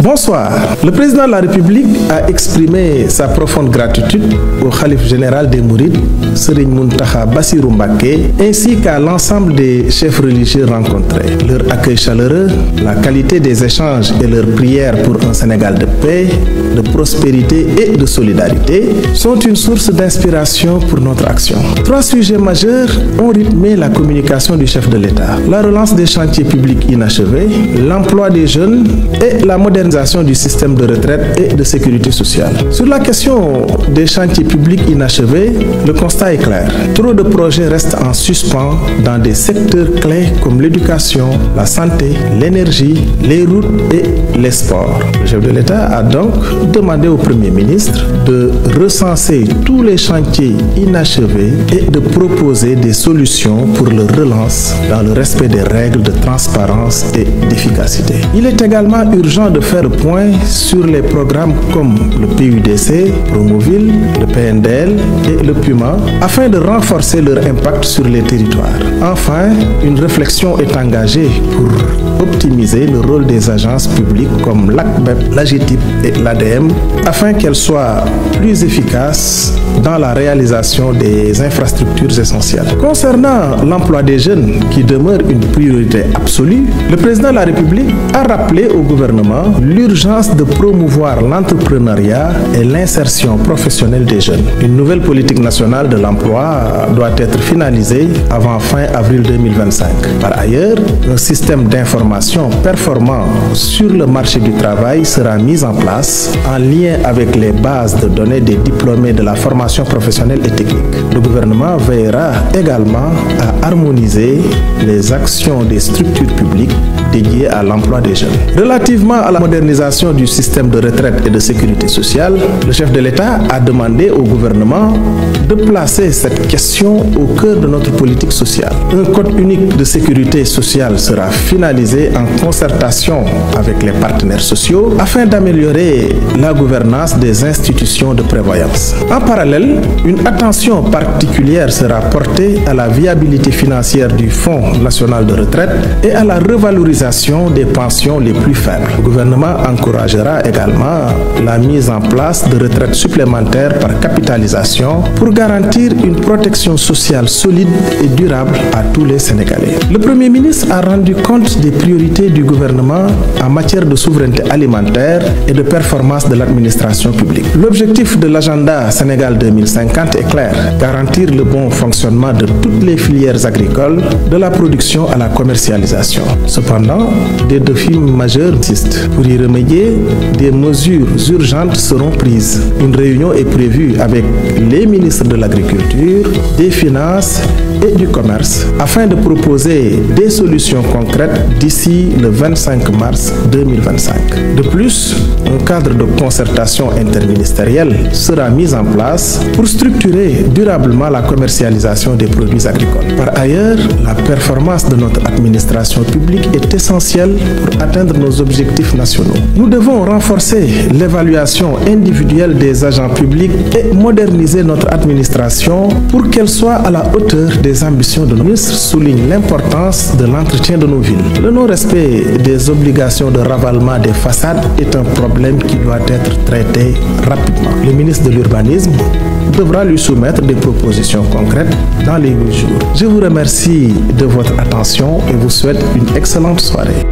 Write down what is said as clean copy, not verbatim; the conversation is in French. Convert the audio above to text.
Bonsoir. Le président de la République a exprimé sa profonde gratitude au khalife général des Mourides, Serigne Mountakha Bassirou Mbacké, ainsi qu'à l'ensemble des chefs religieux rencontrés. Leur accueil chaleureux, la qualité des échanges et leurs prières pour un Sénégal de paix, de prospérité et de solidarité sont une source d'inspiration pour notre action. 3 sujets majeurs ont rythmé la communication du chef de l'État: la relance des chantiers publics inachevés, l'emploi des jeunes et la modernisation du système de retraite et de sécurité sociale. Sur la question des chantiers publics inachevés, le constat est clair. Trop de projets restent en suspens dans des secteurs clés comme l'éducation, la santé, l'énergie, les routes et les sports. Le chef de l'État a donc demandé au Premier ministre de recenser tous les chantiers inachevés et de proposer des solutions pour leur relance dans le respect des règles de transparence et d'efficacité. Il est également urgent de faire le point sur les programmes comme le PUDC, Promoville, le PNDL et le PUMA afin de renforcer leur impact sur les territoires. Enfin, une réflexion est engagée pour optimiser le rôle des agences publiques comme l'ACBEP, l'AGETIP et l'ADM afin qu'elles soient plus efficaces dans la réalisation des infrastructures essentielles. Concernant l'emploi des jeunes, qui demeure une priorité absolue, le président de la République a rappelé au gouvernement l'urgence de promouvoir l'entrepreneuriat et l'insertion professionnelle des jeunes. Une nouvelle politique nationale de l'emploi doit être finalisée avant fin avril 2025. Par ailleurs, un système d'information performant sur le marché du travail sera mis en place en lien avec les bases de données des diplômés de la formation professionnelle et technique. Le gouvernement veillera également à harmoniser les actions des structures publiques dédiées à l'emploi des jeunes. Relativement à la modernisation du système de retraite et de sécurité sociale, le chef de l'État a demandé au gouvernement de placer cette question au cœur de notre politique sociale. Un code unique de sécurité sociale sera finalisé en concertation avec les partenaires sociaux afin d'améliorer la gouvernance des institutions de prévoyance. En parallèle, une attention particulière sera portée à la viabilité financière du Fonds national de retraite et à la revalorisation des pensions les plus faibles. Le gouvernement encouragera également la mise en place de retraites supplémentaires par capitalisation pour garantir une protection sociale solide et durable à tous les Sénégalais. Le Premier ministre a rendu compte des priorités du gouvernement en matière de souveraineté alimentaire et de performance de l'administration publique. L'objectif de l'agenda Sénégal 2050 est clair: garantir le bon fonctionnement de toutes les filières agricoles, de la production à la commercialisation. Cependant, des défis majeurs existent. Pour y remédier, des mesures urgentes seront prises. Une réunion est prévue avec les ministres de l'Agriculture, des Finances et du Commerce afin de proposer des solutions concrètes d'ici le 25 mars 2025. De plus, un cadre de concertation interministérielle sera mis en place pour structurer durablement la commercialisation des produits agricoles. Par ailleurs, la performance de notre administration publique est essentielle pour atteindre nos objectifs nationaux. Nous devons renforcer l'évaluation individuelle des agents publics et moderniser notre administration pour qu'elle soit à la hauteur des ambitions de nos ministres, souligne l'importance de l'entretien de nos villes. Le non-respect des obligations de ravalement des façades est un problème qui doit être traité rapidement. Le ministre de l'Urbanisme devra lui soumettre des propositions concrètes dans les 8 jours. Je vous remercie de votre attention et vous souhaite une excellente soirée.